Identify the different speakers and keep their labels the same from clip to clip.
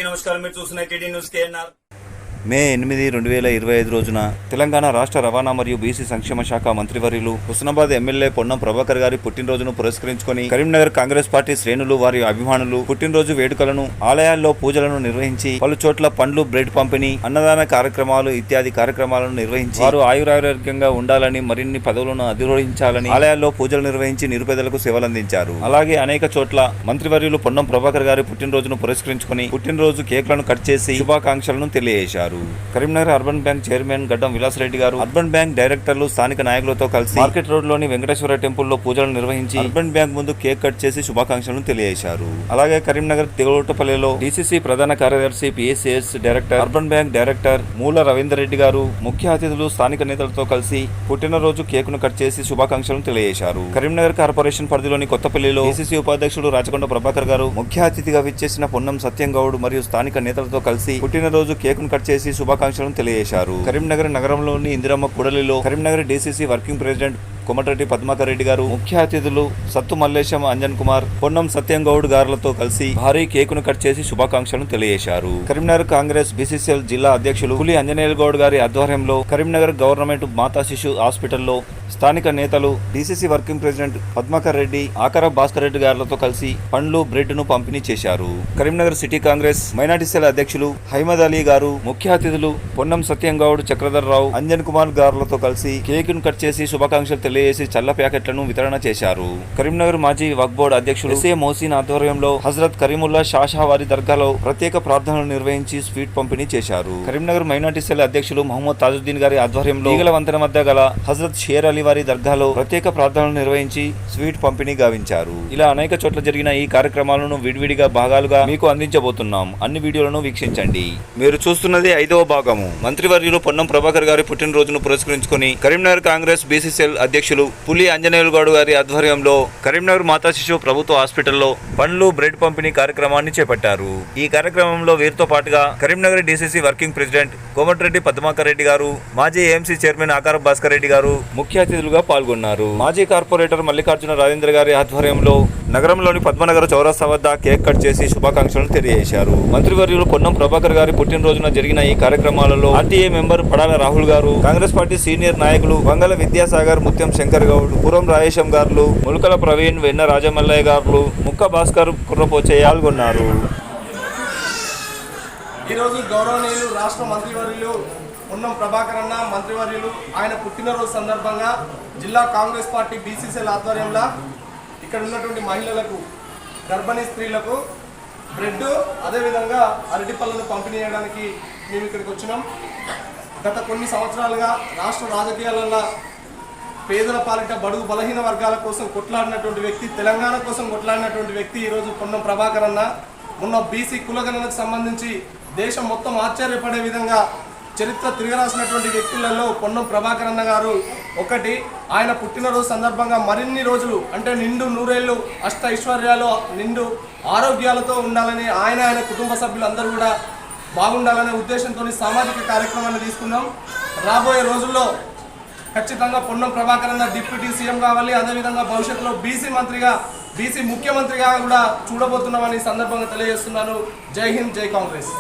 Speaker 1: నమస్కారం. మీరు చూస్తున్న టీడీ న్యూస్ కేఎన్ఆర్.
Speaker 2: మే 8, 2025 రోజున తెలంగాణ రాష్ట్ర రవాణా మరియు బీసీ సంక్షేమ శాఖ మంత్రివర్యులు హుస్నాబాద్ ఎమ్మెల్యే పొన్నం ప్రభాకర్ గారి పుట్టినరోజును పురస్కరించుకొని కరీంనగర్ కాంగ్రెస్ పార్టీ శ్రేణులు వారి అభిమానులు పుట్టినరోజు వేడుకలను, ఆలయాల్లో పూజలను నిర్వహించి పలు చోట్ల పండ్లు, బ్రెడ్ పంపిణీ, అన్నదాన కార్యక్రమాలు ఇత్యాది కార్యక్రమాలను నిర్వహించి వారు ఆయురారోగ్యంగా ఉండాలని, మరిన్ని పదవులను అధిరోహించాలని ఆలయాల్లో పూజలు నిర్వహించి నిరుపేదలకు సేవలందించారు. అలాగే అనేక చోట్ల మంత్రివర్యులు పొన్నం ప్రభాకర్ గారి పుట్టినరోజును పురస్కరించుకొని పుట్టినరోజు కేక్లను కట్ చేసి శుభాకాంక్షలను తెలియజేశారు. కరీంనగర్ అర్బన్ బ్యాంక్ చైర్మన్ గడ్డం విలాసరెడ్డి గారు, అర్బన్ బ్యాంక్ డైరెక్టర్లు స్థానిక నాయకులతో కలిసి మార్కెట్ రోడ్ లోని వెంకటేశ్వర టెంపుల్లో పూజలు నిర్వహించి అర్బన్ బ్యాంక్ ముందు కేక్ కట్ చేసి శుభాకాంక్షలను తెలియజేశారు. అలాగే కరీంనగర్ తిగోటపల్లిలో డీసీసీ ప్రధాన కార్యదర్శి, PSCS director, urban bank director మూల రవీందర్ రెడ్డి గారు ముఖ్య అతిథులు స్థానిక నేతలతో కలిసి పుట్టినరోజు కేకును కట్ చేసి శుభాకాంక్షలను తెలియజేశారు. కరీంనగర్ కార్పొరేషన్ పరిధిలోని కొత్తపల్లిలో డీసీసీ ఉపాధ్యక్షుడు రాచకొండ ప్రభాకర్ గారు ముఖ్య అతిథిగా విచ్చేసిన పొన్నం సత్యం గౌడ్ మరియు స్థానిక నేతలతో కలిసి పుట్టినరోజు కేకును కట్ చేసి శుభాకాంక్షలను తెలియజేశారు. కరీంనగర్ నగరంలోని ఇందిరమ్మ కూడలిలో Karimnagar DCC working president Komatireddy Padmakar Reddy garu, ముఖ్య అతిథులు సత్తు మల్లేశం, అంజన్ కుమార్, పొన్నం సత్యం గౌడ్ గారులతో కలిసి భారీ కేకును కట్ చేసి శుభాకాంక్షలను తెలియజేశారు. కరీంనగర్ కాంగ్రెస్ బీసీసీఎల్ జిల్లా అధ్యక్షులు పులి అంజనేయుల గౌడ్ గారి ఆధ్వర్యంలో కరీంనగర్ గవర్నమెంట్ మాతా శిశు హాస్పిటల్లో స్థానిక నేతలు, DCC working president Padmakar Reddy, Akara Bhaskar Reddy గారులతో కలిసి పండ్లు, బ్రెడ్ ను పంపిణీ చేశారు. Karimnagar city Congress minority cell అధ్యక్షులు హైమద్ అలీ గారు, ముఖ్య అతిథులు పొన్నం సత్యం గౌడ్, చక్రధర్ రావు, అంజన్ కుమార్ గారులతో కలిసి కేకును కట్ చేసి శుభాకాంక్షలు తెలియజేసి చల్ల ప్యాకెట్లను వితరణ చేశారు. కరీంనగర్ మాజీ వక్ఫ్ బోర్డు అధ్యక్షుడు ఎస్ఏ మోసిన్ ఆధ్వర్యంలో హజరత్ కరీముల్లా షాషా వారి దర్గాలో ప్రత్యేక ప్రార్థనలు నిర్వహించి స్వీట్ పంపిణీ చేశారు. కరీంనగర్ మైనార్టీ సెల్ అధ్యక్షులు మహమ్మద్ తాజుద్దీన్ గారి ఆధ్వర్యంలో ఈగల వంతెన మధ్య గల హజరత్ షేర్ అలీ వారి దర్గాలో ప్రత్యేక ప్రార్థనలు నిర్వహించి స్వీట్ పంపిణీ గావించారు. ఇలా అనేక చోట్ల జరిగిన ఈ కార్యక్రమాలను విడివిడిగా భాగాలుగా మీకు అందించబోతున్నాం. అన్ని వీడియోలను వీక్షించండి. మీరు చూస్తున్నది 5వ భాగము. మంత్రివర్యులు పొన్నం ప్రభాకర్ గారి పుట్టినరోజును పురస్కరించుకొని కరీంనగర్ కాంగ్రెస్ బీసీసీఎల్ అధ్యక్షులు పులి అంజనేయుల గౌడ్ గారి ఆధ్వర్యంలో కరీంనగర్ మాతా శిశు ప్రభుత్వ హాస్పిటల్లో పండ్లు, బ్రెడ్ పంపిణీ కార్యక్రమాన్ని చేపట్టారు. ఈ కార్యక్రమంలో వీరితో పాటుగా Karimnagar DCC working president Komatireddy Padmakar Reddy గారు, మాజీ ఏఎంసీ చైర్మన్ ఆకార భాస్కర్ రెడ్డి గారు ముఖ్య అతిథులుగా పాల్గొన్నారు. మాజీ కార్పొరేటర్ మల్లికార్జున రాజేంద్ర గారి ఆధ్వర్యంలో నగరంలోని పద్మనగర చౌరస్తా వద్ద కేక్ కట్ చేసి శుభాకాంక్షలు తెలియజేశారు. మంత్రివర్యులు పొన్నం ప్రభాకర్ గారి పుట్టినరోజున జరిగిన ఈ కార్యక్రమాలలో ఆర్టీఏ మెంబర్ పడాల రాహుల్ గారు, కాంగ్రెస్ పార్టీ సీనియర్ నాయకులు వంగల విద్యాసాగర్, ముత్యం శంకర్ గౌడ్, పురం రాయేశం గారు, ములకల ప్రవీణ్, వెన్న రాజమల్లయ్య గారు, ముక్క భాస్కర్, కుర్రపోచే పాల్గొన్నారు.
Speaker 3: ఈరోజు గౌరవనీయులు రాష్ట్ర మంత్రివర్యులు పొన్నం ప్రభాకర్ అన్న మంత్రివర్యులు ఆయన పుట్టినరోజు సందర్భంగా జిల్లా కాంగ్రెస్ పార్టీ బీసీసీఎల్ ఆధ్వర్యంలో ఇక్కడ ఉన్నటువంటి మహిళలకు, గర్భిణీ స్త్రీలకు బ్రెడ్, అదేవిధంగా అరటి పళ్ళను పంపిణీ చేయడానికి మేము ఇక్కడికి వచ్చినాం. గత కొన్ని సంవత్సరాలుగా రాష్ట్ర రాజకీయాలలో పేదల పాలిట బడుగు బలహీన వర్గాల కోసం కొట్లాడినటువంటి వ్యక్తి, తెలంగాణ కోసం కొట్లాడినటువంటి వ్యక్తి ఈరోజు పొన్నం ప్రభాకర్ అన్న. మొన్న బీసీ కులగణనకు సంబంధించి దేశం మొత్తం ఆశ్చర్యపడే విధంగా చరిత్ర తిరగరాసినటువంటి వ్యక్తులలో పొన్నం ప్రభాకర్ అన్న గారు ఒకటి. ఆయన పుట్టినరోజు సందర్భంగా మరిన్ని రోజులు అంటే నిండు నూరేళ్లు, అష్ట ఐశ్వర్యాలు, నిండు ఆరోగ్యాలతో ఉండాలని ఆయన కుటుంబ సభ్యులందరూ కూడా బాగుండాలనే ఉద్దేశంతో సామాజిక కార్యక్రమాన్ని తీసుకున్నాం. రాబోయే రోజుల్లో ఖచ్చితంగా పొన్నం ప్రభాకర్ అన్న డిప్యూటీ సీఎం కావాలి. అదేవిధంగా భవిష్యత్తులో బీసీ మంత్రిగా, బీసీ ముఖ్యమంత్రిగా కూడా చూడబోతున్నామని సందర్భంగా తెలియజేస్తున్నాను. జై హింద్, జై కాంగ్రెస్.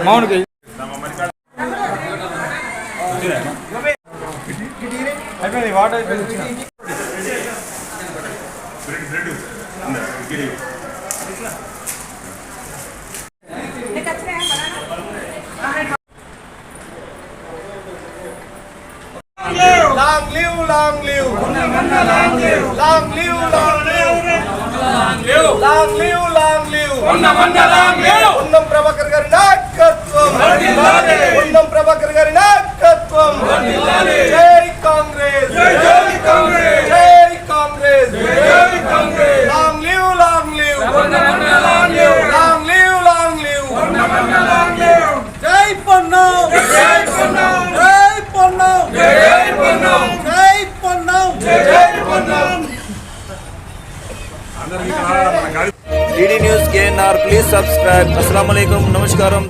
Speaker 4: మౌనికి అయిపోయింది, వాటర్ అయిపోయింది.
Speaker 3: Long live, long live. Long live, long live. Long live, long live. Ponnam Prabhakar గారి నాయకత్వం. పొన్నం ప్రభాకర్ గారి నాయకత్వం. జై కాంగ్రెస్, జై కాంగ్రెస్, జై Congress. Long live, long live.
Speaker 2: DD news KNR please subscribe. अस्सलाम वालेकुम, नमस्कारम।